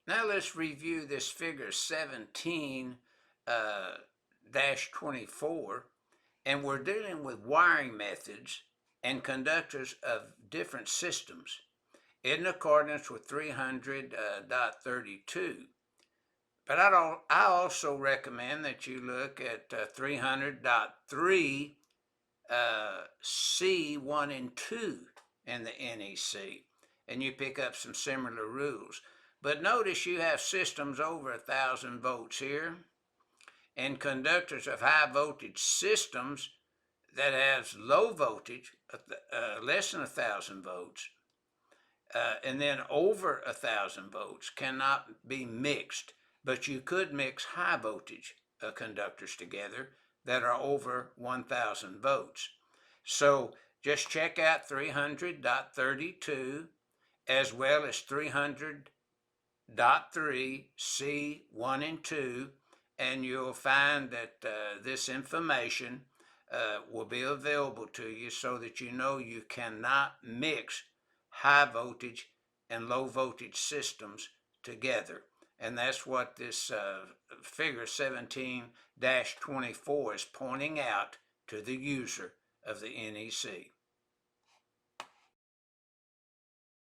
Now let's review this figure 17 24, and we're dealing with wiring methods and conductors of different systems in accordance with 300.32. But I also recommend that you look at 300.3 C1 and 2 in the NEC, and you pick up some similar rules. But notice you have systems over 1,000 volts here, and conductors of high voltage systems that has low voltage, less than 1,000 volts, and then over 1,000 volts cannot be mixed. But you could mix high voltage conductors together that are over 1,000 volts. So just check out 300.32 as well as 300.3 C1 and 2, and you'll find that this information will be available to you so that you know you cannot mix high voltage and low voltage systems together. And that's what this figure 17-24 is pointing out to the user of the NEC.